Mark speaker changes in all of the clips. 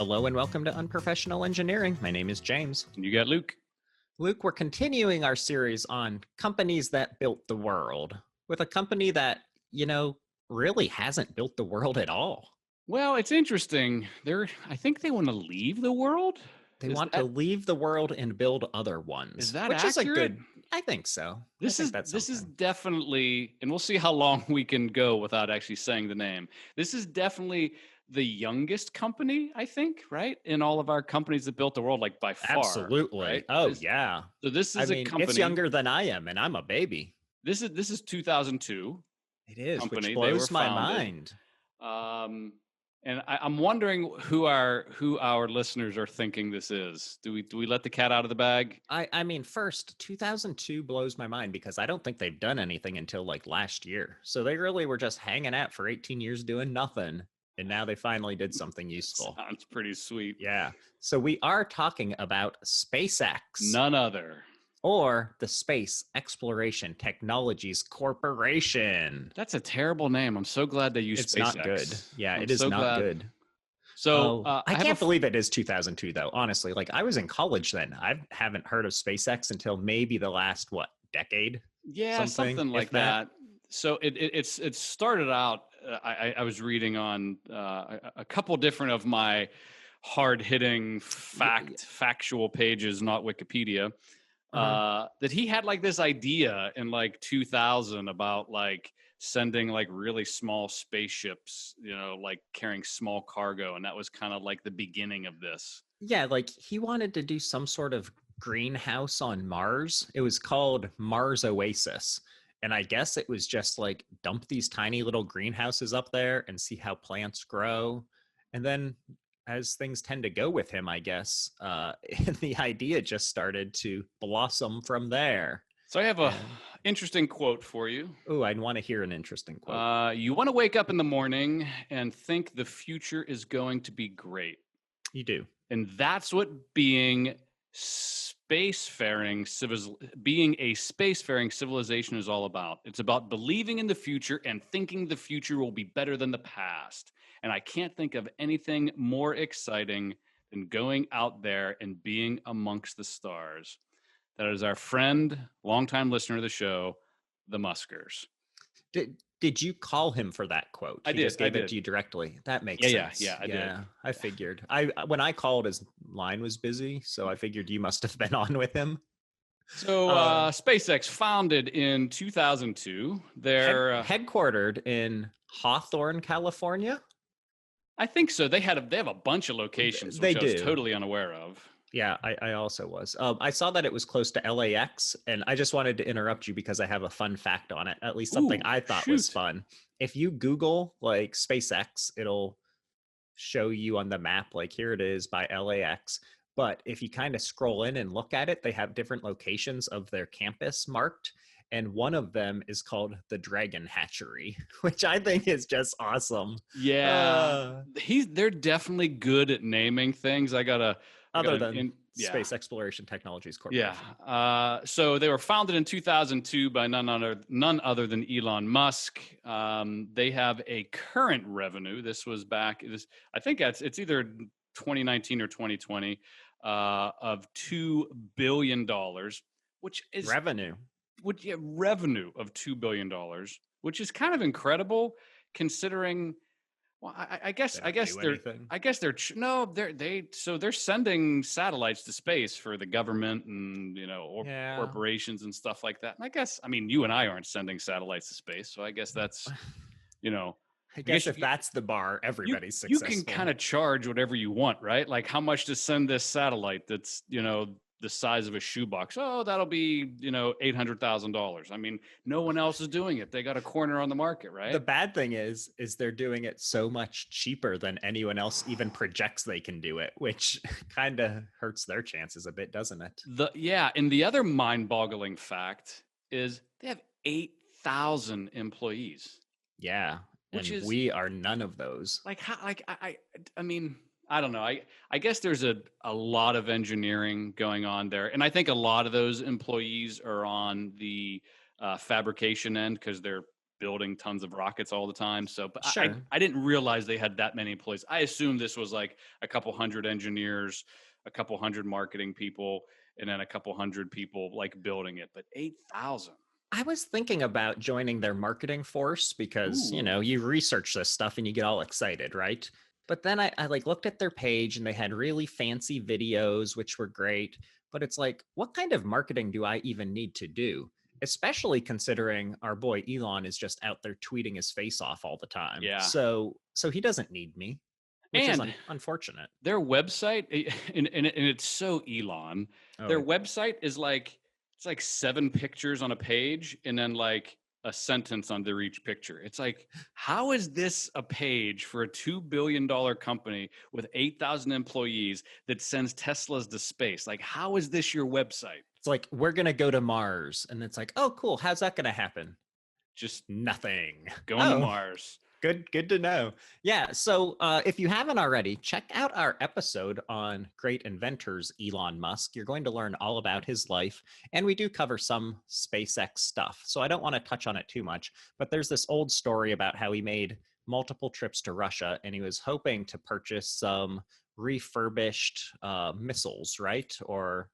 Speaker 1: Hello and welcome to Unprofessional Engineering. My name is James.
Speaker 2: And you got Luke.
Speaker 1: Luke, we're continuing our series on companies that built the world with a company that, really hasn't built the world at all.
Speaker 2: Well, it's interesting. I think they want to leave the world.
Speaker 1: They
Speaker 2: Is
Speaker 1: want to
Speaker 2: that
Speaker 1: leave the world and build other ones,
Speaker 2: is that
Speaker 1: which is a
Speaker 2: accurate?
Speaker 1: good, I think so. I
Speaker 2: This
Speaker 1: think
Speaker 2: is
Speaker 1: that's
Speaker 2: this is
Speaker 1: something.
Speaker 2: definitely, and we'll see how long we can go without actually saying the name. This is definitely the youngest company, I think, right? In all of our companies that built the world, like by far,
Speaker 1: Absolutely.
Speaker 2: right?
Speaker 1: Oh, yeah.
Speaker 2: So this
Speaker 1: I
Speaker 2: is a
Speaker 1: mean, it's
Speaker 2: company.
Speaker 1: younger than I am, and I'm a baby.
Speaker 2: This is 2002
Speaker 1: It is, which
Speaker 2: company. They were
Speaker 1: blows my
Speaker 2: founded.
Speaker 1: mind.
Speaker 2: Um, and I'm wondering who our listeners are thinking this is. Do we let the cat out of the bag?
Speaker 1: I mean, first, 2002 blows my mind because I don't think they've done anything until like last year. So they really were just hanging out for 18 years doing nothing. And now they finally did something useful.
Speaker 2: Sounds pretty sweet.
Speaker 1: Yeah. So we are talking about SpaceX
Speaker 2: None other.
Speaker 1: or the Space Exploration Technologies Corporation.
Speaker 2: That's a terrible name. I'm so glad they use
Speaker 1: It's
Speaker 2: SpaceX.
Speaker 1: not good. Yeah,
Speaker 2: I'm
Speaker 1: it is
Speaker 2: so
Speaker 1: not
Speaker 2: glad.
Speaker 1: good.
Speaker 2: So
Speaker 1: Oh, I
Speaker 2: I have
Speaker 1: can't believe it is 2002 though. Honestly, like I was in college then. I haven't heard of SpaceX until maybe the last decade,
Speaker 2: yeah, something
Speaker 1: if
Speaker 2: like
Speaker 1: that.
Speaker 2: that. So it started out. I was reading on a couple different of my hard hitting factual pages, not Wikipedia. That he had like this idea in like 2000 about like sending like really small spaceships, like carrying small cargo, and that was kind of like the beginning of this.
Speaker 1: Yeah, like he wanted to do some sort of greenhouse on Mars. It was called Mars Oasis. And I guess it was just like dump these tiny little greenhouses up there and see how plants grow. And then, as things tend to go with him, I guess, the idea just started to blossom from there.
Speaker 2: So I have a
Speaker 1: And
Speaker 2: interesting quote for you.
Speaker 1: oh, I'd want to hear an interesting quote.
Speaker 2: You want to wake up in the morning and think the future is going to be great.
Speaker 1: You do.
Speaker 2: And that's what being being a spacefaring civilization is all about. It's about believing in the future and thinking the future will be better than the past. And I can't think of anything more exciting than going out there and being amongst the stars. That is our friend, longtime listener of the show, the Muskers.
Speaker 1: Did you call him for that quote?
Speaker 2: I
Speaker 1: He
Speaker 2: did.
Speaker 1: just gave it to you directly. That makes sense.
Speaker 2: Yeah, I did.
Speaker 1: I figured. When I called, his line was busy, so I figured you must have been on with him.
Speaker 2: So SpaceX founded in 2002. They're
Speaker 1: headquartered in Hawthorne, California.
Speaker 2: I think so. They have a bunch of locations, which I was totally unaware of.
Speaker 1: Yeah, I also was. I saw that it was close to LAX, and I just wanted to interrupt you because I have a fun fact on it, at least something I thought was fun. If you Google like SpaceX, it'll show you on the map, like here it is by LAX. But if you kind of scroll in and look at it, they have different locations of their campus marked. And one of them is called the Dragon Hatchery, which I think is just awesome.
Speaker 2: Yeah, they're definitely good at naming things.
Speaker 1: Other than Space Exploration Technologies Corporation.
Speaker 2: Yeah. So they were founded in 2002 by none other than Elon Musk. They have a current revenue. This was I think it's either 2019 or 2020 of $2 billion, which is
Speaker 1: revenue.
Speaker 2: Revenue of $2 billion, which is kind of incredible considering. Well, I guess they're sending satellites to space for the government and corporations and stuff like that. And I mean, you and I aren't sending satellites to space, so I guess that's
Speaker 1: I guess if that's the bar, everybody's successful.
Speaker 2: You can kind of charge whatever you want, right? Like how much to send this satellite that's the size of a shoebox. Oh, that'll be, $800,000. I mean, no one else is doing it. They got a corner on the market, right?
Speaker 1: The bad thing is they're doing it so much cheaper than anyone else even projects they can do it, which kind of hurts their chances a bit, doesn't it?
Speaker 2: And the other mind-boggling fact is they have 8,000 employees.
Speaker 1: Yeah, and we are none of those.
Speaker 2: I mean, I don't know. I guess there's a lot of engineering going on there. And I think a lot of those employees are on the fabrication end because they're building tons of rockets all the time. So, but
Speaker 1: Sure.
Speaker 2: I didn't realize they had that many employees. I assumed this was like a couple hundred engineers, a couple hundred marketing people, and then a couple hundred people like building it. But 8,000.
Speaker 1: I was thinking about joining their marketing force because,
Speaker 2: Ooh,
Speaker 1: you research this stuff and you get all excited, right? But then I like looked at their page and they had really fancy videos, which were great. But it's like, what kind of marketing do I even need to do? Especially considering our boy Elon is just out there tweeting his face off all the time.
Speaker 2: yeah.
Speaker 1: So he doesn't need me, which is
Speaker 2: And
Speaker 1: unfortunate.
Speaker 2: their website, and it's so Elon. Their
Speaker 1: Oh,
Speaker 2: website is like it's like 7 pictures on a page, and then like a sentence under each picture. It's like, how is this a page for a $2 billion company with 8,000 employees that sends Teslas to space? Like, how is this your website?
Speaker 1: it's like we're gonna go to Mars, and it's like, oh, cool. How's that gonna happen?
Speaker 2: Just
Speaker 1: Nothing.
Speaker 2: going to
Speaker 1: Oh,
Speaker 2: Mars.
Speaker 1: good to know. Yeah, so if you haven't already, check out our episode on great inventors Elon Musk. You're going to learn all about his life, and we do cover some SpaceX stuff. So I don't want to touch on it too much, but there's this old story about how he made multiple trips to Russia and he was hoping to purchase some refurbished missiles, right? Or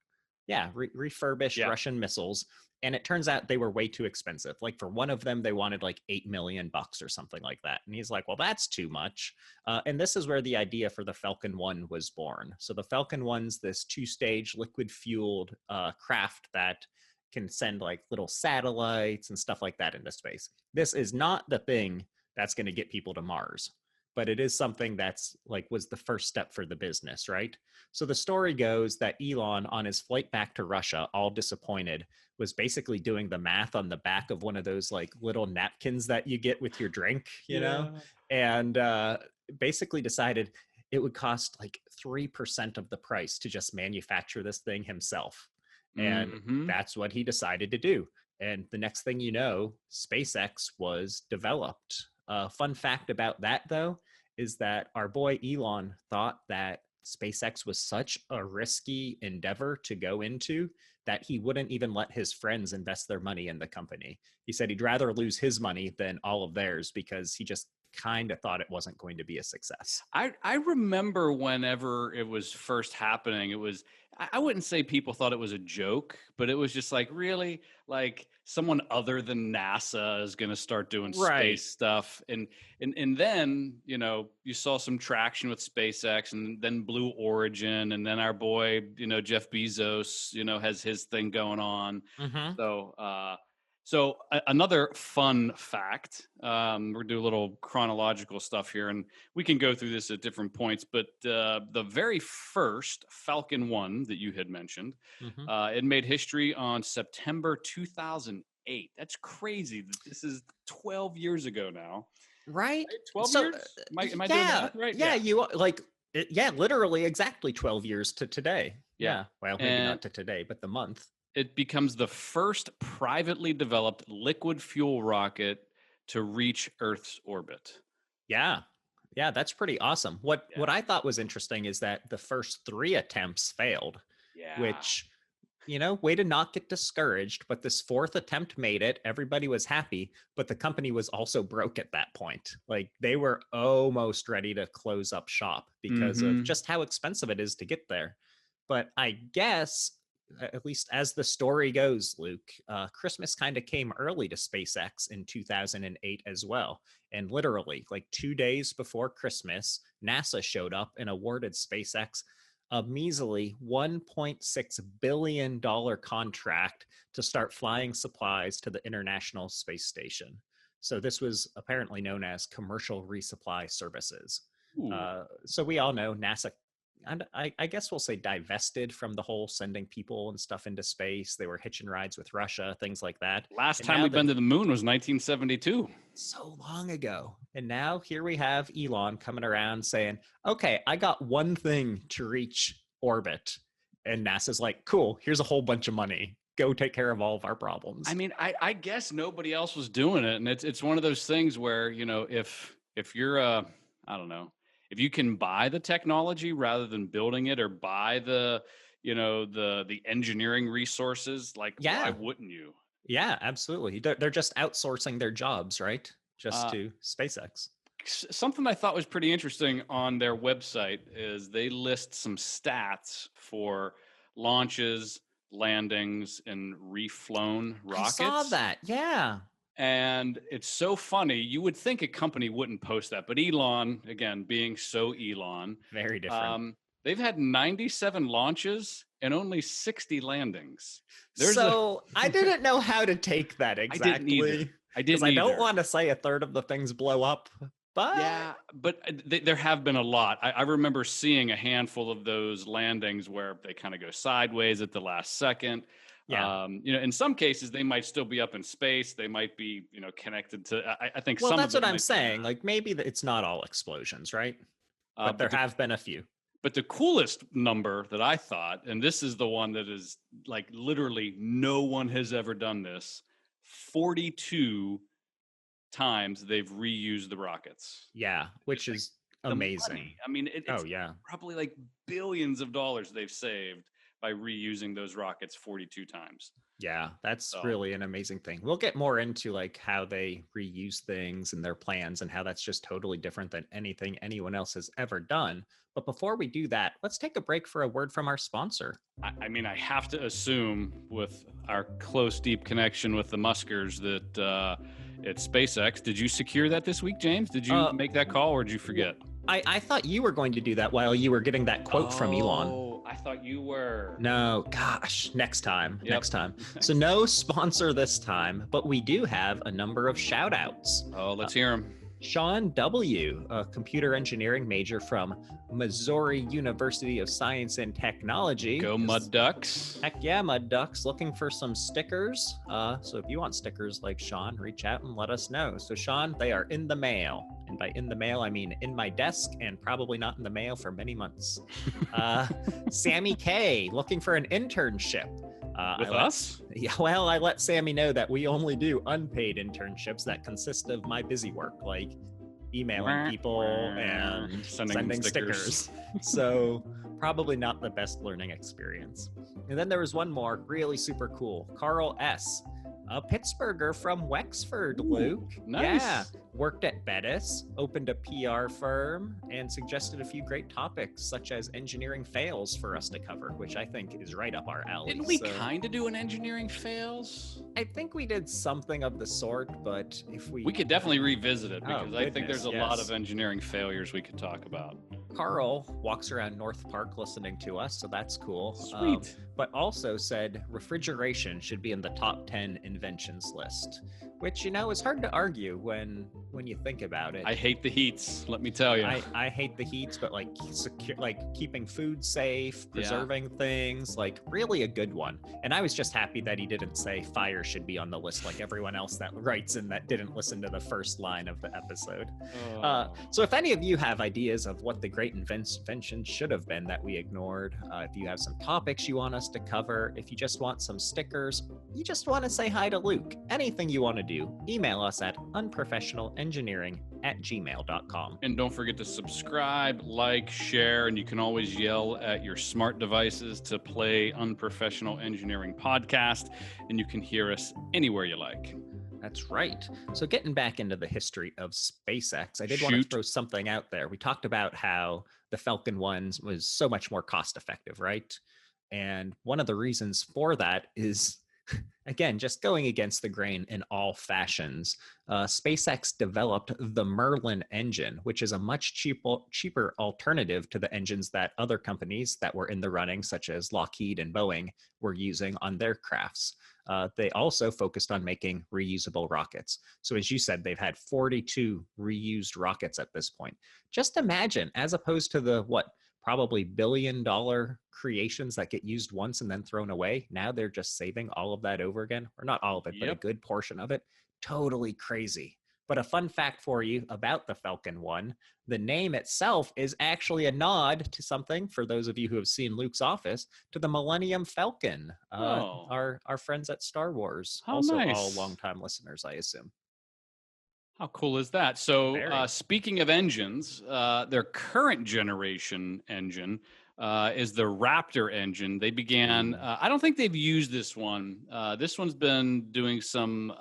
Speaker 1: yeah, refurbished
Speaker 2: Yeah.
Speaker 1: Russian missiles, and it turns out they were way too expensive. Like for one of them they wanted like 8 million bucks or something like that, and he's like, well, that's too much. And this is where the idea for the Falcon 1 was born. So the Falcon 1's this two-stage liquid fueled craft that can send like little satellites and stuff like that into space. This is not the thing that's going to get people to Mars, but it is something that's like was the first step for the business, right? So the story goes that Elon, on his flight back to Russia, all disappointed, was basically doing the math on the back of one of those like little napkins that you get with your drink,
Speaker 2: Yeah.
Speaker 1: and basically decided it would cost like 3% of the price to just manufacture this thing himself. And
Speaker 2: Hmm.
Speaker 1: that's what he decided to do. And the next thing you know, SpaceX was developed. Fun fact about that, though, is that our boy Elon thought that SpaceX was such a risky endeavor to go into that he wouldn't even let his friends invest their money in the company. He said he'd rather lose his money than all of theirs because he just kind of thought it wasn't going to be a success.
Speaker 2: I remember whenever it was first happening, it was I wouldn't say people thought it was a joke, but it was just like, really, like someone other than NASA is going to start doing
Speaker 1: Right.
Speaker 2: space stuff, and then you saw some traction with SpaceX, and then Blue Origin, and then our boy Jeff Bezos has his thing going on.
Speaker 1: Mm-hmm.
Speaker 2: So another fun fact, we're do a little chronological stuff here, and we can go through this at different points. But the very first Falcon 1 that you had mentioned,
Speaker 1: Mm-hmm.
Speaker 2: it made history on September 2008. That's crazy. This is 12 years ago now.
Speaker 1: Right.
Speaker 2: Right? 12
Speaker 1: So,
Speaker 2: years? Am I doing the
Speaker 1: yeah,
Speaker 2: math right?
Speaker 1: yeah,
Speaker 2: Yeah.
Speaker 1: you like, yeah, literally exactly 12 years to today.
Speaker 2: Yeah.
Speaker 1: Yeah. Well, maybe
Speaker 2: And
Speaker 1: not to today, but the month.
Speaker 2: it becomes the first privately developed liquid fuel rocket to reach Earth's orbit.
Speaker 1: Yeah. Yeah, that's pretty awesome. What
Speaker 2: Yeah.
Speaker 1: I thought was interesting is that the first 3 attempts failed,
Speaker 2: Yeah.
Speaker 1: which, way to not get discouraged, but this fourth attempt made it. Everybody was happy, but the company was also broke at that point. Like they were almost ready to close up shop because of
Speaker 2: Mhm.
Speaker 1: just how expensive it is to get there. But I guess, at least as the story goes, Luke, Christmas kind of came early to SpaceX in 2008 as well. And literally, like 2 days before Christmas, NASA showed up and awarded SpaceX a measly $1.6 billion contract to start flying supplies to the International Space Station. So this was apparently known as commercial resupply services.
Speaker 2: Ooh.
Speaker 1: So we all know NASA, and I guess we'll say, divested from the whole sending people and stuff into space. They were hitching rides with Russia, things like that.
Speaker 2: Last
Speaker 1: And
Speaker 2: time
Speaker 1: now
Speaker 2: we've been
Speaker 1: they're
Speaker 2: to the moon was 1972.
Speaker 1: so long ago. And now here we have Elon coming around saying, okay, I got one thing to reach orbit. And NASA's like, cool, here's a whole bunch of money. Go take care of all of our
Speaker 2: I
Speaker 1: problems.
Speaker 2: mean, I guess nobody else was doing it, and it's one of those things where if you're I don't know, if you can buy the technology rather than building it, or buy the the engineering resources, like why
Speaker 1: Yeah.
Speaker 2: wouldn't you?
Speaker 1: Yeah, absolutely. They're just outsourcing their jobs, right? Just
Speaker 2: Uh,
Speaker 1: to SpaceX.
Speaker 2: Something I thought was pretty interesting on their website is they list some stats for launches, landings, and reflown
Speaker 1: I saw
Speaker 2: rockets.
Speaker 1: that. Yeah.
Speaker 2: And it's so funny. You would think a company wouldn't post that, but Elon, again, being so Elon,
Speaker 1: Very different.
Speaker 2: um, they've had 97 launches and only 60 landings. There's a,
Speaker 1: So I didn't know how to take that
Speaker 2: I didn't either.
Speaker 1: exactly
Speaker 2: I
Speaker 1: because
Speaker 2: didn't
Speaker 1: I don't
Speaker 2: either.
Speaker 1: want to say a third of the things blow up, but
Speaker 2: Yeah, but there have been a lot. I remember seeing a handful of those landings where they kind of go sideways at the last second.
Speaker 1: yeah.
Speaker 2: In some cases, they might still be up in space. They might be, connected to. I think
Speaker 1: Well,
Speaker 2: some of
Speaker 1: that's what
Speaker 2: it
Speaker 1: I'm
Speaker 2: might be
Speaker 1: saying. Like maybe it's not all explosions, right?
Speaker 2: that.
Speaker 1: But there have been a few.
Speaker 2: But the coolest number that I thought, and this is the one that is like literally no one has ever done this, 42 times they've reused the rockets.
Speaker 1: Yeah,
Speaker 2: Just
Speaker 1: which
Speaker 2: like
Speaker 1: is
Speaker 2: the money.
Speaker 1: amazing.
Speaker 2: I mean,
Speaker 1: Oh
Speaker 2: it's
Speaker 1: yeah.
Speaker 2: probably like billions of dollars they've saved by reusing those rockets 42 times.
Speaker 1: Yeah, that's
Speaker 2: So,
Speaker 1: really an amazing thing. We'll get more into like how they reuse things and their plans and how that's just totally different than anything anyone else has ever done. But before we do that, let's take a break for a word from our sponsor.
Speaker 2: I mean, I have to assume with our close, deep connection with the Muskers that it's SpaceX. Did you secure that this week, James? Did you
Speaker 1: Uh
Speaker 2: make that call or did you forget?
Speaker 1: I thought you were going to do that while you were getting that quote from Elon.
Speaker 2: Oh, I thought you were.
Speaker 1: No, gosh, next time,
Speaker 2: Yep.
Speaker 1: next time. So no sponsor this time, but we do have a number of shout outs.
Speaker 2: Oh, let's hear him.
Speaker 1: Sean W., a computer engineering major from Missouri University of Science and Technology.
Speaker 2: Go Mud Ducks.
Speaker 1: Heck yeah, Mud Ducks, looking for some stickers. So if you want stickers like Sean, reach out and let us know. So Sean, they are in the mail. And by in the mail, I mean in my desk and probably not in the mail for many months. Sammy K, looking for an internship.
Speaker 2: With us?
Speaker 1: Yeah, well, I let Sammy know that we only do unpaid internships that consist of my busy work, like emailing people and sending stickers. So probably not the best learning experience. And then there was one more, really super cool. Carl S., a Pittsburgher from Wexford, Luke.
Speaker 2: Nice.
Speaker 1: Yeah. Worked at Bettis, opened a PR firm, and suggested a few great topics, such as engineering fails for us to cover, which I think is right up our alley.
Speaker 2: Didn't we kind of do an engineering fails?
Speaker 1: I think we did something of the sort, but if we
Speaker 2: could definitely revisit it because I think
Speaker 1: goodness,
Speaker 2: there's a lot of engineering failures we could talk about.
Speaker 1: Carl walks around North Park listening to us, so that's cool.
Speaker 2: Sweet.
Speaker 1: But also said refrigeration should be in the top 10 inventions list, which, is hard to argue when you think about it.
Speaker 2: I hate the heats, let me tell you.
Speaker 1: I hate the heats, but like keeping food safe, preserving things, like really a good one. And I was just happy that he didn't say fire should be on the list like everyone else that writes in that didn't listen to the first line of the episode. So if any of you have ideas of what the great invention should have been that we ignored, if you have some topics you want us to cover, if you just want some stickers, you just want to say hi to Luke, anything you want to do, email us at unprofessionalengineering@gmail.com.
Speaker 2: And don't forget to subscribe, like, share, and you can always yell at your smart devices to play Unprofessional Engineering Podcast, and you can hear us anywhere you like.
Speaker 1: That's right. So getting back into the history of SpaceX, I did want to throw something out there. We talked about how the Falcon 1 was so much more cost effective, right? And one of the reasons for that is, again, just going against the grain in all fashions. SpaceX developed the Merlin engine, which is a much cheaper alternative to the engines that other companies that were in the running, such as Lockheed and Boeing, were using on their crafts. They also focused on making reusable rockets. So as you said, they've had 42 reused rockets at this point. Just imagine, as opposed to the, probably billion-dollar creations that get used once and then thrown away. Now they're just saving all of that over again, or not all of it, but a good portion of it. Totally crazy. But a fun fact for you about the Falcon 1, the name itself is actually a nod to something, for those of you who have seen Luke's Office, to the Millennium Falcon, our friends at Star Wars.
Speaker 2: How
Speaker 1: also
Speaker 2: nice.
Speaker 1: All longtime listeners, I assume.
Speaker 2: How cool is that? So speaking of engines, their current generation engine is the Raptor engine. They began. I don't think they've used this one. This one's been doing some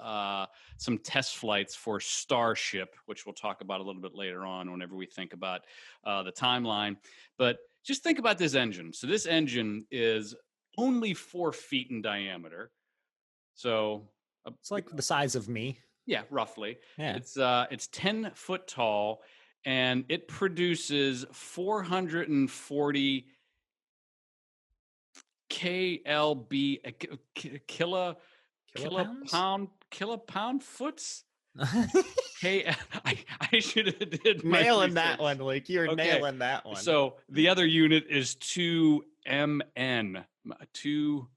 Speaker 2: test flights for Starship, which we'll talk about a little bit later on whenever we think about the timeline. But just think about this engine. So this engine is only 4 feet in diameter. So
Speaker 1: It's like the size of me.
Speaker 2: yeah, roughly.
Speaker 1: Yeah.
Speaker 2: It's 10 foot tall, and it produces 440 KLB
Speaker 1: Kilopounds?
Speaker 2: kilopound foots. I should have did my
Speaker 1: Nailing that
Speaker 2: research.
Speaker 1: one, Luke. You're
Speaker 2: Okay,
Speaker 1: nailing that one.
Speaker 2: so the other unit is 2 MN. 2.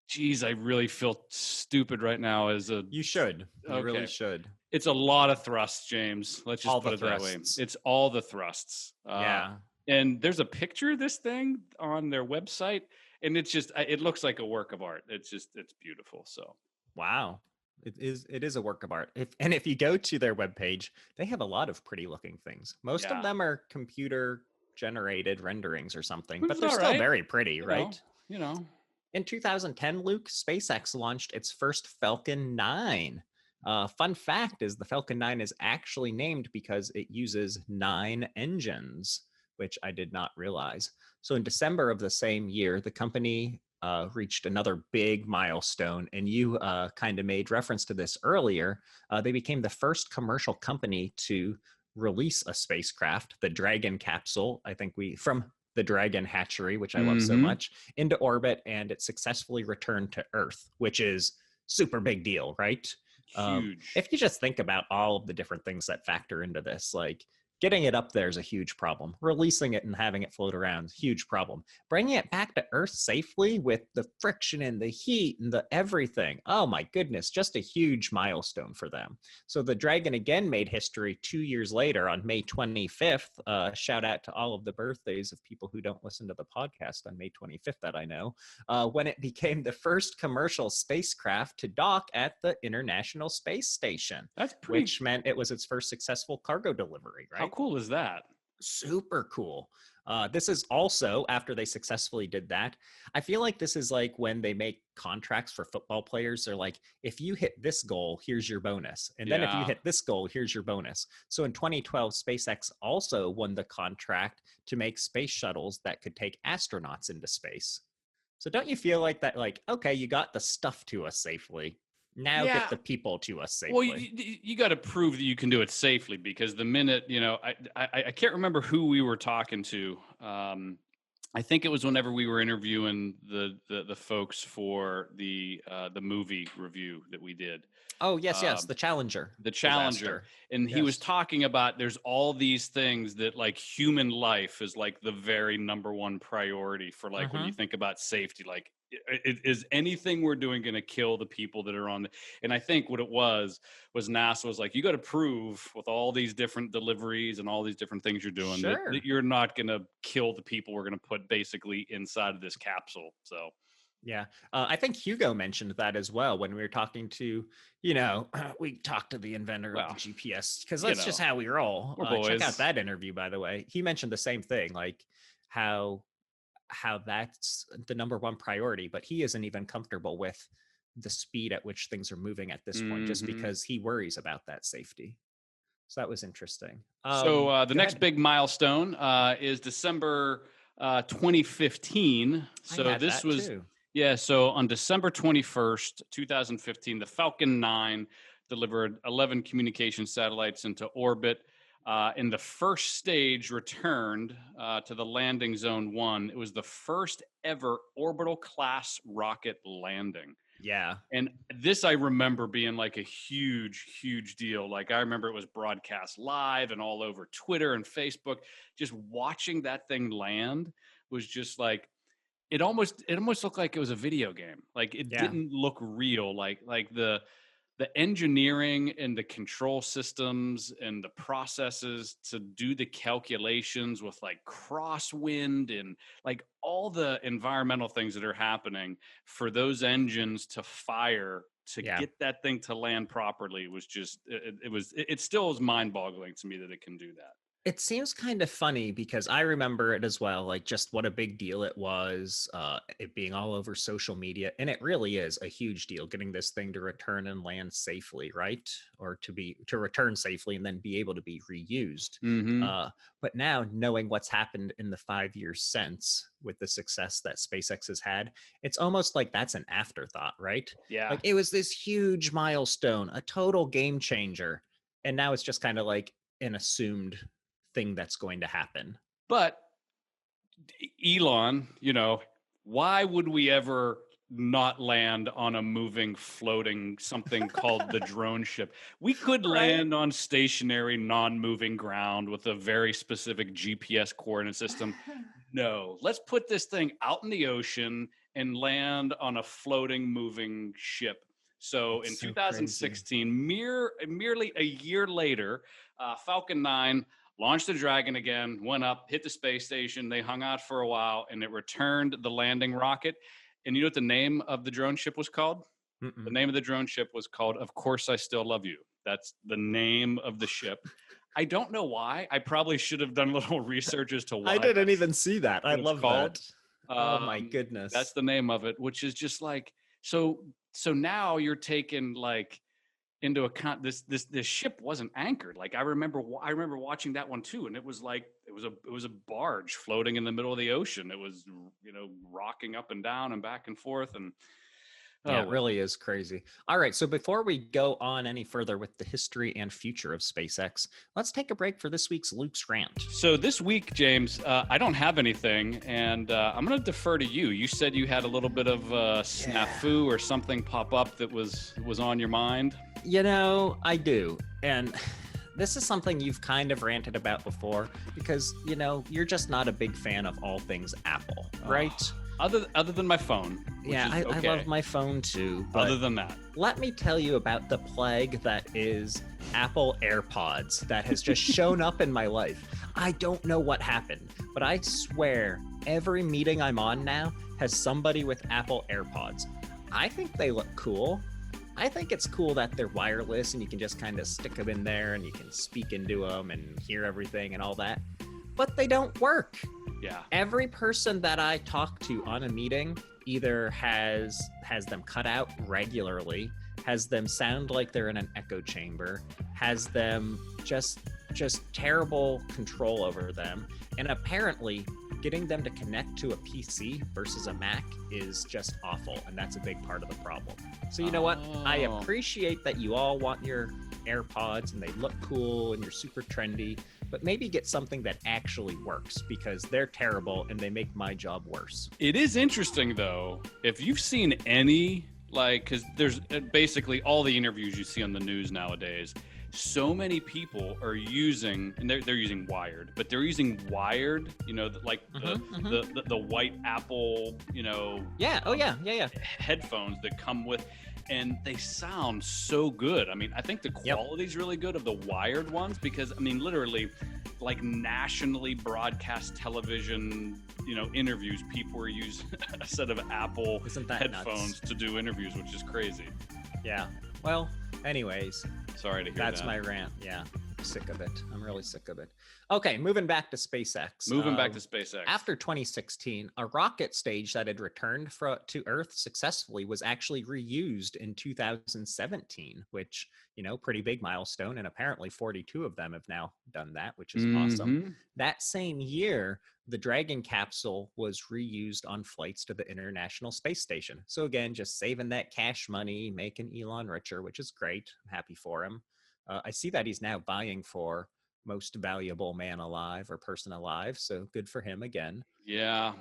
Speaker 2: Geez, I really feel stupid right now.
Speaker 1: You should. You really
Speaker 2: Okay.
Speaker 1: should.
Speaker 2: It's a lot of thrusts, James. Let's just
Speaker 1: All
Speaker 2: put
Speaker 1: the
Speaker 2: it that way.
Speaker 1: thrusts.
Speaker 2: It's all the thrusts.
Speaker 1: Yeah.
Speaker 2: And there's a picture of this thing on their website, and it looks like a work of art. It's beautiful. So
Speaker 1: Wow. It is a work of art. If you go to their webpage, they have a lot of pretty looking things. Most of
Speaker 2: yeah,
Speaker 1: them are computer generated renderings or something,
Speaker 2: which
Speaker 1: but
Speaker 2: is
Speaker 1: they're
Speaker 2: all
Speaker 1: still
Speaker 2: right.
Speaker 1: very pretty,
Speaker 2: You
Speaker 1: right?
Speaker 2: know.
Speaker 1: In 2010, Luke, SpaceX launched its first Falcon 9. Fun fact is the Falcon 9 is actually named because it uses 9 engines, which I did not realize. So in December of the same year, the company reached another big milestone, and you kind of made reference to this earlier. They became the first commercial company to release a spacecraft, the Dragon capsule. I think from the Dragon hatchery, which I love so
Speaker 2: Mm-hmm.
Speaker 1: much, into orbit, and it successfully returned to Earth, which is super big deal, right?
Speaker 2: Huge.
Speaker 1: If you just think about all of the different things that factor into this, like getting it up there is a huge problem. Releasing it and having it float around, huge problem. Bringing it back to Earth safely with the friction and the heat and the everything. Oh my goodness, just a huge milestone for them. So the Dragon again made history 2 years later on May 25th. Shout out to all of the birthdays of people who don't listen to the podcast on May 25th that I know, when it became the first commercial spacecraft to dock at the International Space Station.
Speaker 2: That's pretty.
Speaker 1: Which meant it was its first successful cargo delivery, right?
Speaker 2: How cool is that?
Speaker 1: Super cool. This is also after they successfully did that. I feel like this is like when they make contracts for football players. They're like, if you hit this goal, here's your bonus. And then if you hit this goal, here's your bonus. So in 2012, SpaceX also won the contract to make space shuttles that could take astronauts into space. So don't you feel like that, like, okay, you got the stuff to us safely. Now
Speaker 2: Yeah.
Speaker 1: get the people to us safely.
Speaker 2: Well, you got to prove that you can do it safely, because the minute, I can't remember who we were talking to. I think it was whenever we were interviewing the folks for the movie review that we did.
Speaker 1: Oh, yes, the Challenger.
Speaker 2: The Challenger.
Speaker 1: Disaster.
Speaker 2: And he was talking about there's all these things that, like, human life is like the very number one priority for, like, when you think about safety, like, is anything we're doing going to kill the people that are on and I think what it was NASA was like, you got to prove with all these different deliveries and all these different things you're doing that you're not going to kill the people we're going to put basically inside of this capsule. So
Speaker 1: yeah, I think Hugo mentioned that as well when we were talking to, we talked to the inventor of the GPS, because that's just how we roll. Check out that interview, by the way. He mentioned the same thing, like how that's the number one priority, but he isn't even comfortable with the speed at which things are moving at this point, just because he worries about that safety. So that was interesting.
Speaker 2: So the next big milestone is December 2015. So this was too. Yeah. So on December 21st, 2015, the Falcon 9 delivered 11 communication satellites into orbit. In the first stage returned to the landing zone 1. It was the first ever orbital class rocket landing.
Speaker 1: Yeah.
Speaker 2: And this I remember being like a huge, huge deal. Like, I remember it was broadcast live and all over Twitter and Facebook. Just watching that thing land was just like, it almost looked like it was a video game. Like, it didn't look real. Like the engineering and the control systems and the processes to do the calculations with, like, crosswind and, like, all the environmental things that are happening for those engines to fire to get that thing to land properly was just, it still is mind boggling to me that it can do that.
Speaker 1: It seems kind of funny because I remember it as well, like just what a big deal it was, it being all over social media. And it really is a huge deal getting this thing to return and land safely, right? Or to return safely and then be able to be reused.
Speaker 2: Mm-hmm.
Speaker 1: Uh, but now, knowing what's happened in the 5 years since with the success that SpaceX has had, it's almost like that's an afterthought, right?
Speaker 2: Yeah.
Speaker 1: Like it was this huge milestone, a total game changer. And now it's just kind of like an assumed thing that's going to happen.
Speaker 2: But Elon, why would we ever not land on a moving, floating something called the drone ship? We could
Speaker 1: Right.
Speaker 2: land on stationary, non moving ground with a very specific GPS coordinate system. No, let's put this thing out in the ocean and land on a floating, moving ship. So
Speaker 1: It's
Speaker 2: in
Speaker 1: so crazy.
Speaker 2: 2016, merely a year later, Falcon 9 launched the Dragon again, went up, hit the space station. They hung out for a while, and it returned the landing rocket. And you know what the name of the drone ship was called? The
Speaker 1: Mm-mm.
Speaker 2: name of the drone ship was called "Of Course I Still Love You." That's the name of the ship. I don't know why. I probably should have done a little research as to
Speaker 1: I
Speaker 2: why
Speaker 1: didn't
Speaker 2: that's
Speaker 1: even see that. I
Speaker 2: what it's
Speaker 1: love
Speaker 2: called.
Speaker 1: that. Oh my
Speaker 2: Um, that's
Speaker 1: goodness.
Speaker 2: the name of it, which is just like so. So now you're taking like into account this ship wasn't anchored. Like I remember watching that one too, and it was like it was a barge floating in the middle of the ocean. It was rocking up and down and back and forth, and
Speaker 1: Yeah,
Speaker 2: oh
Speaker 1: it
Speaker 2: well.
Speaker 1: really is crazy. All right, so before we go on any further with the history and future of SpaceX, let's take a break for this week's Luke's rant.
Speaker 2: So this week, James, I don't have anything, and I'm going to defer to you. You said you had a little bit of
Speaker 1: Yeah.
Speaker 2: snafu or something pop up that was on your mind.
Speaker 1: I do. And this is something you've kind of ranted about before because, you're just not a big fan of all things Apple,
Speaker 2: Oh,
Speaker 1: right?
Speaker 2: other than my phone, which
Speaker 1: Yeah,
Speaker 2: is
Speaker 1: I
Speaker 2: okay.
Speaker 1: love my phone too,
Speaker 2: Other
Speaker 1: but
Speaker 2: than that,
Speaker 1: let me tell you about the plague that is Apple AirPods that has just shown up in my life. I don't know what happened, but I swear every meeting I'm on now has somebody with Apple AirPods. I think they look cool. I think it's cool that they're wireless and you can just kind of stick them in there and you can speak into them and hear everything and all that. But they don't work.
Speaker 2: yeah.
Speaker 1: Every person that I talk to on a meeting either has them cut out regularly, has them sound like they're in an echo chamber, has them just terrible control over them, and apparently getting them to connect to a PC versus a Mac is just awful, and that's a big part of the problem. So you know what? I
Speaker 2: Oh,
Speaker 1: appreciate that you all want your AirPods and they look cool and you're super trendy, but maybe get something that actually works because they're terrible and they make my job worse.
Speaker 2: it is interesting though. If you've seen any because there's basically all the interviews you see on the news nowadays. So many people are using, and they're using wired, but they're using wired. Like the white Apple,
Speaker 1: Yeah. Oh yeah. Yeah. Yeah.
Speaker 2: headphones that come with, and they sound so good. I mean, I think the
Speaker 1: Yep.
Speaker 2: quality is really good of the wired ones because I mean, literally, like nationally broadcast television, interviews, people were using a set of Apple
Speaker 1: Isn't that
Speaker 2: headphones
Speaker 1: nuts?
Speaker 2: to do interviews, which is crazy.
Speaker 1: Yeah. Well, anyways,
Speaker 2: Sorry to hear
Speaker 1: that's
Speaker 2: that.
Speaker 1: my rant. Yeah. I'm sick of it. I'm really sick of it. Okay, moving back to SpaceX.
Speaker 2: Moving back to SpaceX.
Speaker 1: After 2016, a rocket stage that had returned to Earth successfully was actually reused in 2017, which, pretty big milestone. And apparently 42 of them have now done that, which is awesome.
Speaker 2: Mm-hmm.
Speaker 1: That same year, the Dragon capsule was reused on flights to the International Space Station. So again, just saving that cash money, making Elon richer, which is great. I'm happy for him. I see that he's now vying for most valuable man alive or person alive. So good for him again.
Speaker 2: Yeah.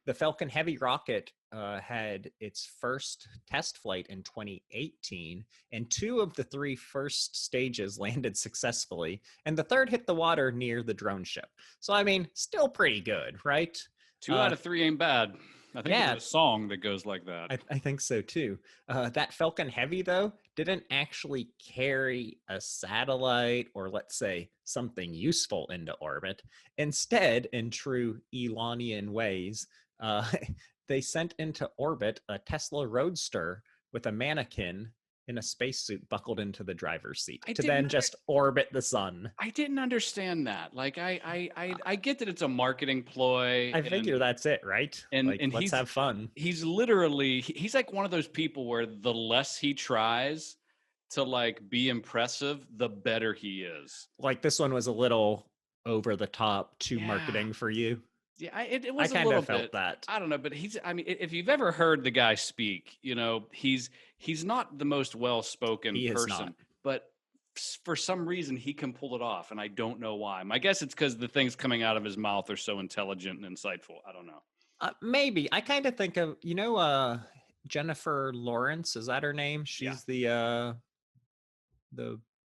Speaker 1: The Falcon Heavy rocket had its first test flight in 2018, and two of the three first stages landed successfully, and the third hit the water near the drone ship. So, I mean, still pretty good, right?
Speaker 2: Two out
Speaker 1: Uh,
Speaker 2: of three ain't bad. I think there's
Speaker 1: yeah,
Speaker 2: a song that goes like that.
Speaker 1: I think so too. That Falcon Heavy, though, didn't actually carry a satellite or, let's say, something useful into orbit. Instead, in true Elonian ways, uh, they sent into orbit a Tesla Roadster with a mannequin in a spacesuit buckled into the driver's seat
Speaker 2: I
Speaker 1: to
Speaker 2: didn't
Speaker 1: then just orbit the sun.
Speaker 2: I didn't understand that. Like I get that it's a marketing ploy,
Speaker 1: I figure that's it, right? Like,
Speaker 2: and
Speaker 1: let's have fun.
Speaker 2: he's literally he's like one of those people where the less he tries to like be impressive, the better he is.
Speaker 1: Like, this one was a little over the top, too
Speaker 2: Yeah.
Speaker 1: marketing for you.
Speaker 2: Yeah, it
Speaker 1: I
Speaker 2: was a
Speaker 1: kind
Speaker 2: little
Speaker 1: of felt
Speaker 2: bit.
Speaker 1: that.
Speaker 2: I don't know, but I mean, if you've ever heard the guy speak, he's not the most well-spoken
Speaker 1: He is not.
Speaker 2: person, but for some reason he can pull it off, and I don't know why. I guess it's because the things coming out of his mouth are so intelligent and insightful. I don't know.
Speaker 1: Maybe I kind of think of Jennifer Lawrence. Is that her name?
Speaker 2: Yeah.
Speaker 1: She's the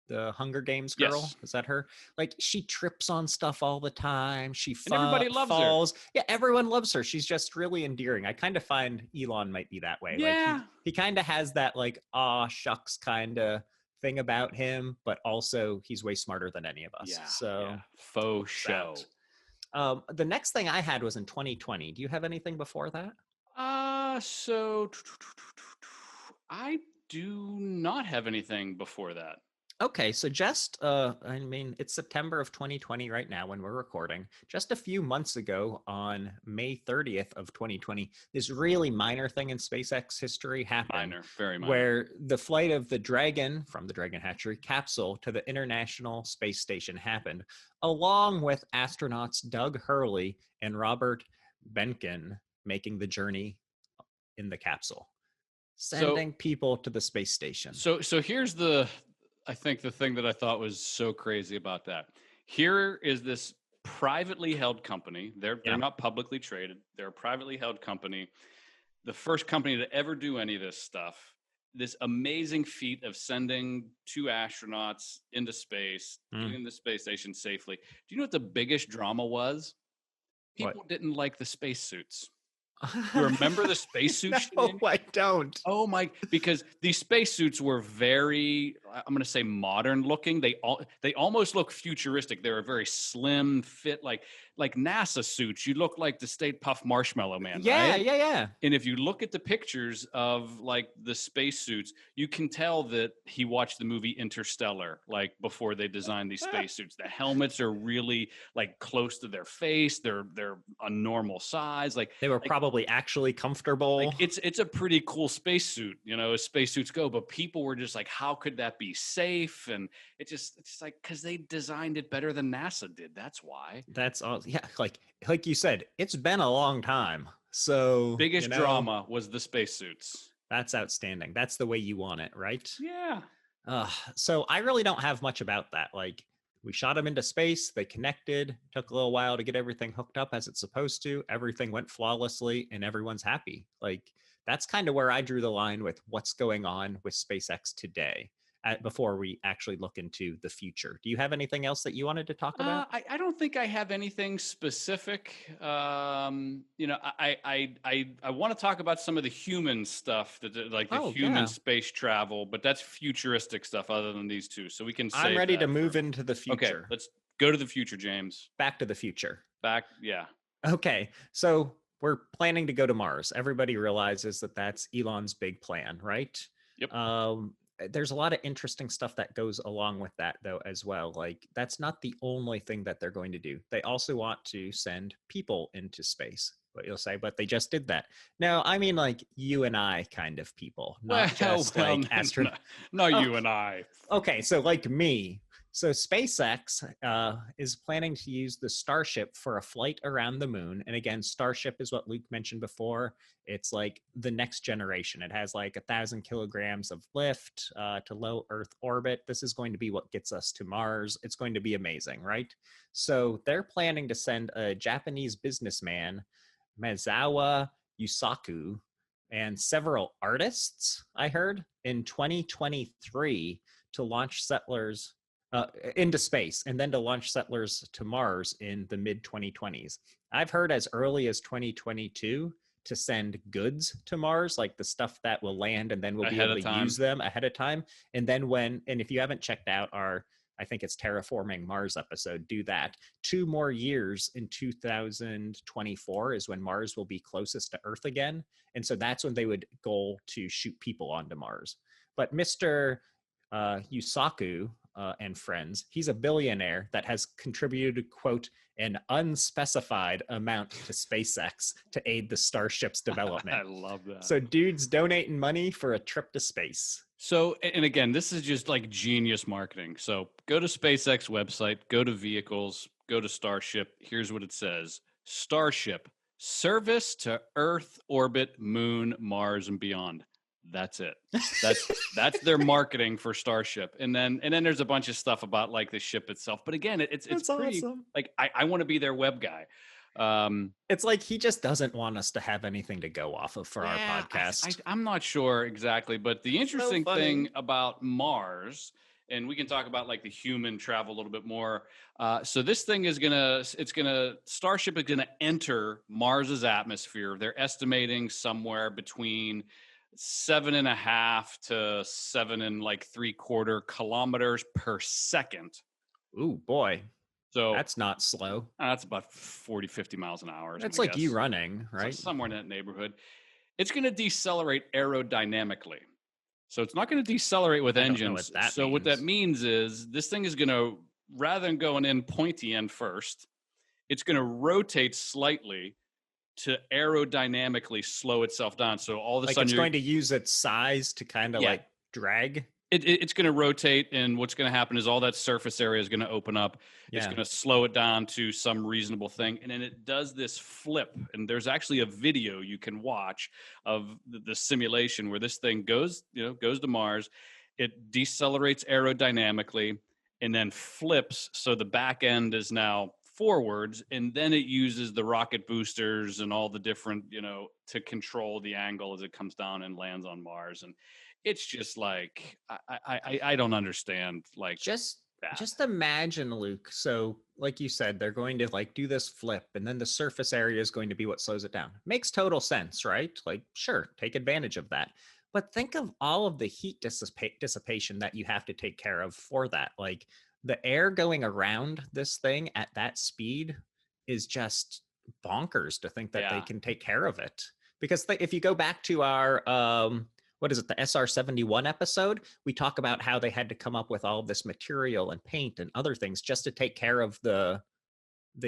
Speaker 1: the Hunger Games girl.
Speaker 2: Yes.
Speaker 1: Is that her? Like, she trips on stuff all the time. She
Speaker 2: And everybody loves her.
Speaker 1: falls. Yeah, everyone loves her. She's just really endearing. I kind of find Elon might be that way. Like,
Speaker 2: Yeah.
Speaker 1: he kind of has that like aw shucks kind of thing about him, but also he's way smarter than any of us.
Speaker 2: Yeah.
Speaker 1: So
Speaker 2: Yeah. Faux show.
Speaker 1: the next thing I had was in 2020. Do you have anything before that?
Speaker 2: So I do not have anything before that.
Speaker 1: Okay, so just I mean, it's September of 2020 right now when we're recording. Just a few months ago on May 30th of 2020, this really minor thing in SpaceX history happened
Speaker 2: Minor, very minor.
Speaker 1: where the flight of the Dragon from the Dragon Hatchery capsule to the International Space Station happened, along with astronauts Doug Hurley and Robert Behnken making the journey in the capsule,
Speaker 2: So
Speaker 1: sending people to the space station.
Speaker 2: so here's I think the thing that I thought was so crazy about that. Here is this privately held company. They're
Speaker 1: Yeah.
Speaker 2: not publicly traded. They're a privately held company. The first company to ever do any of this stuff. This amazing feat of sending two astronauts into space,
Speaker 1: Mm.
Speaker 2: getting the space station safely. Do you know what the biggest drama was?
Speaker 1: What?
Speaker 2: People didn't like the spacesuits. You remember the spacesuit
Speaker 1: No,
Speaker 2: shenanigans?
Speaker 1: I don't.
Speaker 2: Oh my! Because these spacesuits were very, I'm going to say, modern looking. They almost look futuristic. They were very slim, fit, like NASA suits. You look like the Stay Puft Marshmallow Man,
Speaker 1: Yeah,
Speaker 2: right?
Speaker 1: yeah, yeah.
Speaker 2: And if you look at the pictures of like the spacesuits, you can tell that he watched the movie Interstellar, like before they designed these spacesuits. The helmets are really like close to their face. They're a normal size.
Speaker 1: They were
Speaker 2: Like
Speaker 1: probably actually comfortable.
Speaker 2: it's a pretty cool spacesuit, as spacesuits go. But people were just like, how could that be safe? And it's like because they designed it better than NASA did. That's why.
Speaker 1: That's all. Yeah, like you said, it's been a long time. So,
Speaker 2: Biggest drama was the spacesuits.
Speaker 1: that's outstanding. That's the way you want it, right?
Speaker 2: Yeah.
Speaker 1: So I really don't have much about that. Like, we shot them into space, they connected, took a little while to get everything hooked up as it's supposed to. Everything went flawlessly and everyone's happy. Like, that's kind of where I drew the line with what's going on with SpaceX today before we actually look into the future. Do you have anything else that you wanted to talk about?
Speaker 2: I don't think I have anything specific. I want to talk about some of the human stuff like the human space travel, but that's futuristic stuff other than these two. So we can save
Speaker 1: I'm ready to
Speaker 2: that
Speaker 1: move into the future.
Speaker 2: Okay, let's go to the future, James.
Speaker 1: Back to the future.
Speaker 2: Yeah.
Speaker 1: Okay, so we're planning to go to Mars. Everybody realizes that that's Elon's big plan, right?
Speaker 2: Yep.
Speaker 1: There's a lot of interesting stuff that goes along with that, though, as well. Like, that's not the only thing that they're going to do. They also want to send people into space, what you'll say, but they just did that. No, I mean, like, you and I kind of people, not just like astronauts.
Speaker 2: No, you and I.
Speaker 1: Okay, so like me. So SpaceX is planning to use the Starship for a flight around the moon. And again, Starship is what Luke mentioned before. It's like the next generation. It has like 1,000 kilograms of lift to low Earth orbit. This is going to be what gets us to Mars. It's going to be amazing, right? So they're planning to send a Japanese businessman, Maezawa Yusaku, and several artists, I heard, in 2023 to launch settlers into space and then to launch settlers to Mars in the mid 2020s. I've heard as early as 2022 to send goods to Mars, like the stuff that will land and then we'll be able to use them ahead of time. And then and if you haven't checked out our, I think it's Terraforming Mars episode, do that. 2 more years in 2024 is when Mars will be closest to Earth again. And so that's when they would goal to shoot people onto Mars. But Mr. Yusaku and friends, he's a billionaire that has contributed, quote, an unspecified amount to SpaceX to aid the Starship's
Speaker 2: I
Speaker 1: development.
Speaker 2: love that.
Speaker 1: So dude's donating money for a trip to space.
Speaker 2: So, and again, this is just like genius marketing. So go to SpaceX website, go to vehicles, go to Starship. Here's what it says: Starship, service to Earth, orbit, Moon, Mars, and beyond. That's it. That's their marketing for Starship. And then there's a bunch of stuff about like the ship itself. But again, it's
Speaker 1: That's
Speaker 2: pretty
Speaker 1: awesome.
Speaker 2: like I want to be their web guy.
Speaker 1: It's like he just doesn't want us to have anything to go off of for our
Speaker 2: Yeah,
Speaker 1: podcast.
Speaker 2: I'm not sure exactly, but the interesting
Speaker 1: funny.
Speaker 2: thing about Mars, and we can talk about like the human travel a little bit more. So this thing is Starship is gonna enter Mars's atmosphere. They're estimating somewhere between 7.5 to 7.75 kilometers per second.
Speaker 1: Ooh, boy.
Speaker 2: So
Speaker 1: That's not slow.
Speaker 2: that's about 40, 50 miles an hour.
Speaker 1: That's
Speaker 2: I
Speaker 1: like you
Speaker 2: guess.
Speaker 1: running,
Speaker 2: So
Speaker 1: right?
Speaker 2: somewhere in that neighborhood. It's going to decelerate aerodynamically. So it's not going to decelerate with
Speaker 1: I don't know
Speaker 2: engines.
Speaker 1: what that
Speaker 2: So what that
Speaker 1: means.
Speaker 2: means is this thing is going to, rather than going in pointy end first, it's going to rotate slightly to aerodynamically slow itself down. So all of a
Speaker 1: Like
Speaker 2: sudden
Speaker 1: it's going to use its size to kind of
Speaker 2: yeah,
Speaker 1: like drag.
Speaker 2: it's going to rotate, and what's going to happen is all that surface area is going to open up. It's
Speaker 1: Yeah.
Speaker 2: going to slow it down to some reasonable thing, and then it does this flip. And there's actually a video you can watch of the simulation where this thing goes to Mars. It decelerates aerodynamically and then flips, so the back end is now forwards, and then it uses the rocket boosters and all the different to control the angle as it comes down and lands on Mars. And it's just like I don't understand like
Speaker 1: Just
Speaker 2: that.
Speaker 1: just imagine, Luke. So, like you said, they're going to like do this flip, and then the surface area is going to be what slows it down. Makes total sense, right? Like, sure, take advantage of that. But think of all of the heat dissipation that you have to take care of for that. Like the air going around this thing at that speed is just bonkers to think that they
Speaker 2: Yeah.
Speaker 1: can take care of it. Because if you go back to our what is it, the SR-71 episode, we talk about how they had to come up with all of this material and paint and other things just to take care of the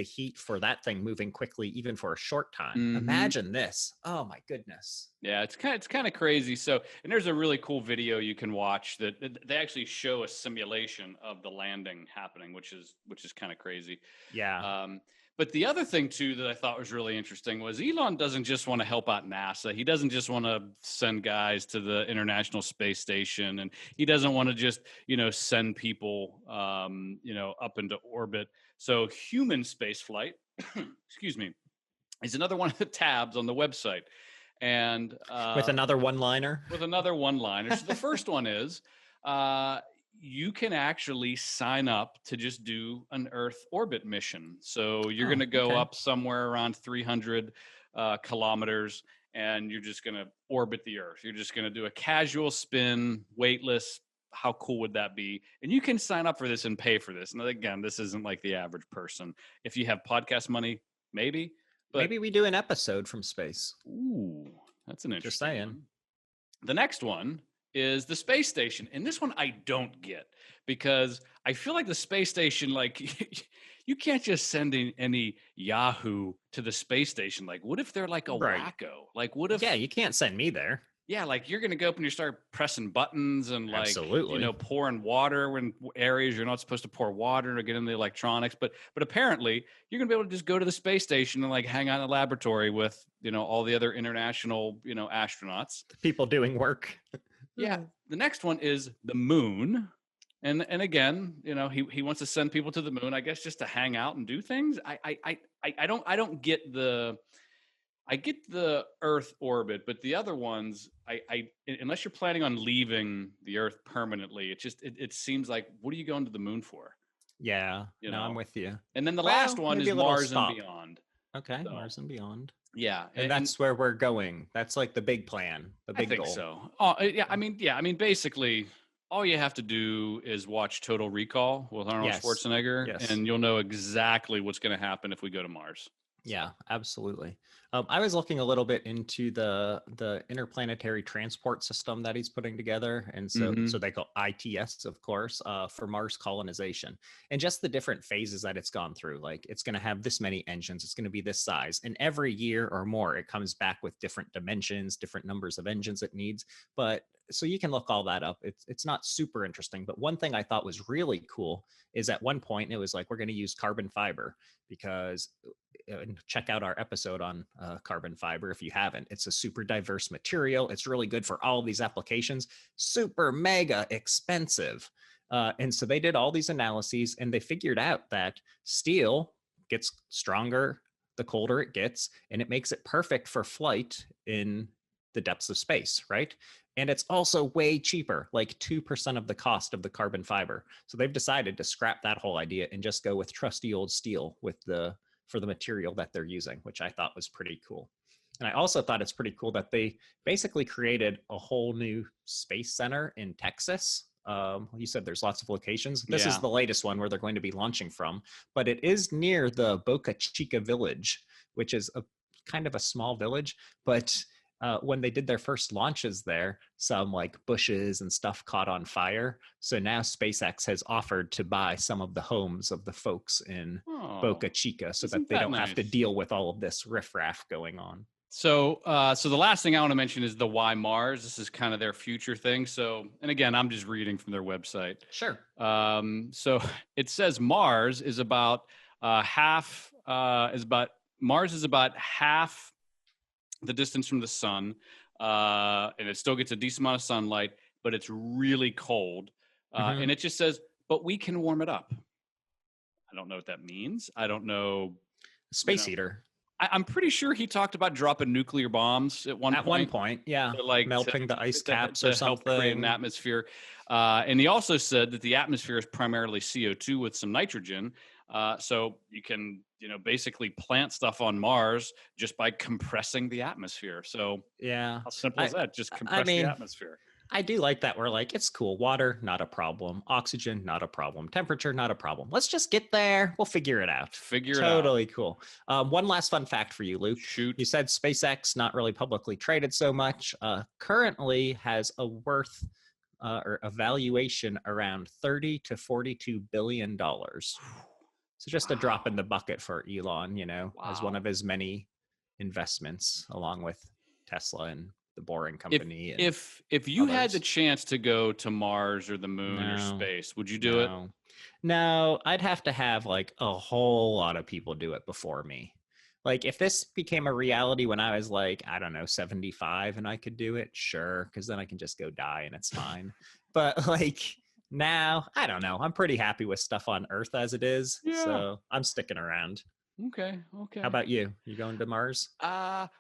Speaker 1: heat for that thing moving quickly, even for a short time.
Speaker 2: Mm-hmm.
Speaker 1: Imagine this. Oh my goodness.
Speaker 2: Yeah, it's kind of crazy. So, and there's a really cool video you can watch that they actually show a simulation of the landing happening, which is kind of crazy.
Speaker 1: Yeah.
Speaker 2: But the other thing too that I thought was really interesting was Elon doesn't just want to help out NASA. He doesn't just want to send guys to the International Space Station, and he doesn't want to just send people up into orbit. So human space flight, excuse me, is another one of the tabs on the website. And
Speaker 1: with another one-liner.
Speaker 2: So the first one is you can actually sign up to just do an Earth orbit mission. So you're going to go up somewhere around 300 kilometers, and you're just going to orbit the Earth. You're just going to do a casual spin, weightless. How cool would that be? And you can sign up for this and pay for this. And again, this isn't like the average person. If you have podcast money, maybe. But
Speaker 1: maybe we do an episode from space.
Speaker 2: Ooh, that's an interesting
Speaker 1: Just saying.
Speaker 2: one. The next one is the space station. And this one I don't get, because I feel like the space station, like you can't just send in any Yahoo to the space station. Like, what if they're like a wacko? Like, what if?
Speaker 1: Yeah, you can't send me there.
Speaker 2: Yeah, like you're gonna go up and you start pressing buttons and like
Speaker 1: Absolutely.
Speaker 2: pouring water when areas you're not supposed to pour water or get into the electronics. But apparently you're gonna be able to just go to the space station and like hang out in a laboratory with all the other international astronauts.
Speaker 1: People doing work.
Speaker 2: Yeah. The next one is the moon. And again, he wants to send people to the moon, I guess, just to hang out and do things. I don't get I get the Earth orbit, but the other ones, I unless you're planning on leaving the Earth permanently, it seems like, what are you going to the moon for?
Speaker 1: Yeah, no, I'm with you.
Speaker 2: And then the last one is Mars and beyond.
Speaker 1: Okay, so, Mars and beyond.
Speaker 2: Yeah,
Speaker 1: and that's where we're going. That's like the big plan, the big goal.
Speaker 2: I think so. Oh, yeah. I mean, basically, all you have to do is watch Total Recall with Arnold Schwarzenegger, and you'll know exactly what's going to happen if we go to Mars.
Speaker 1: Yeah, absolutely. I was looking a little bit into the interplanetary transport system that he's putting together, and so
Speaker 2: Mm-hmm.
Speaker 1: they call ITS, of course, for Mars colonization, and just the different phases that it's gone through. Like it's going to have this many engines, it's going to be this size, and every year or more, it comes back with different dimensions, different numbers of engines it needs. But so you can look all that up. It's not super interesting, but one thing I thought was really cool is at one point it was like we're going to use carbon fiber because and check out our episode on carbon fiber if you haven't. It's a super diverse material. It's really good for all of these applications, super mega expensive. And so they did all these analyses and they figured out that steel gets stronger the colder it gets, and it makes it perfect for flight in the depths of space, right? And it's also way cheaper, like 2% of the cost of the carbon fiber. So they've decided to scrap that whole idea and just go with trusty old steel with the for the material that they're using, which I thought was pretty cool. And I also thought it's pretty cool that they basically created a whole new space center in Texas. You said there's lots of locations. This is
Speaker 2: Yeah.
Speaker 1: the latest one where they're going to be launching from, but it is near the Boca Chica village, which is a kind of a small village. But when they did their first launches there, some like bushes and stuff caught on fire. So now SpaceX has offered to buy some of the homes of the folks in
Speaker 2: Oh,
Speaker 1: Boca Chica so that
Speaker 2: isn't
Speaker 1: they
Speaker 2: that
Speaker 1: don't have to
Speaker 2: nice?
Speaker 1: deal with all of this riffraff going on.
Speaker 2: So the last thing I want to mention is the why Mars. This is kind of their future thing. So, and again, I'm just reading from their website.
Speaker 1: Sure.
Speaker 2: So it says Mars is about half is about Mars is about half the distance from the sun, and it still gets a decent amount of sunlight, but it's really cold.
Speaker 1: Mm-hmm.
Speaker 2: And it just says, but we can warm it up. I don't know what that means. I don't know. You
Speaker 1: Space
Speaker 2: know,
Speaker 1: heater.
Speaker 2: I'm pretty sure he talked about dropping nuclear bombs at one
Speaker 1: At one
Speaker 2: point
Speaker 1: point, yeah,
Speaker 2: to like
Speaker 1: melting the ice caps or
Speaker 2: to help create an
Speaker 1: something.
Speaker 2: atmosphere. And he also said that the atmosphere is primarily CO2 with some nitrogen. So you can, basically plant stuff on Mars just by compressing the atmosphere. So
Speaker 1: Yeah.
Speaker 2: how simple
Speaker 1: I
Speaker 2: is that? Just
Speaker 1: I
Speaker 2: compress the
Speaker 1: mean,
Speaker 2: atmosphere.
Speaker 1: I do like that. We're like, it's cool. Water, not a problem. Oxygen, not a problem. Temperature, not a problem. Let's just get there. We'll figure it out.
Speaker 2: Figure it out.
Speaker 1: Totally cool. One last fun fact for you, Luke. You
Speaker 2: Shoot.
Speaker 1: said SpaceX not really publicly traded so much. Currently has a worth or a valuation around 30 to 42 billion dollars. So just a drop in
Speaker 2: Wow.
Speaker 1: the bucket for Elon, as one
Speaker 2: Wow.
Speaker 1: of his many investments, along with Tesla and the Boring
Speaker 2: If
Speaker 1: Company and
Speaker 2: if you had the
Speaker 1: others.
Speaker 2: chance to go to Mars or the moon or
Speaker 1: No,
Speaker 2: space, would you do it?
Speaker 1: no, no. I'd have to have like a whole lot of people do it before me. Like if this became a reality when I was like, I don't know, 75 and I could do it, sure, because then I can just go die and it's fine. But like now, I don't know. I'm pretty happy with stuff on Earth as it is.
Speaker 2: Yeah.
Speaker 1: So I'm sticking around.
Speaker 2: Okay.
Speaker 1: How
Speaker 2: Okay.
Speaker 1: about you? You going to Mars?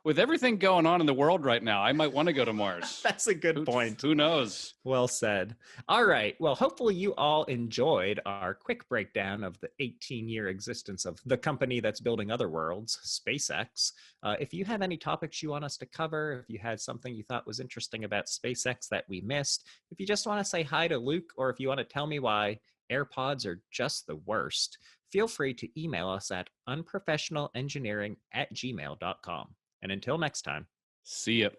Speaker 2: With everything going on in the world right now, I might want to go to Mars.
Speaker 1: That's a good
Speaker 2: Who
Speaker 1: point.
Speaker 2: who knows?
Speaker 1: Well said. All right. Well, hopefully you all enjoyed our quick breakdown of the 18-year existence of the company that's building other worlds, SpaceX. If you have any topics you want us to cover, if you had something you thought was interesting about SpaceX that we missed, if you just want to say hi to Luke, or if you want to tell me why AirPods are just the worst, feel free to email us at unprofessionalengineering@gmail.com. And until next time.
Speaker 2: See ya.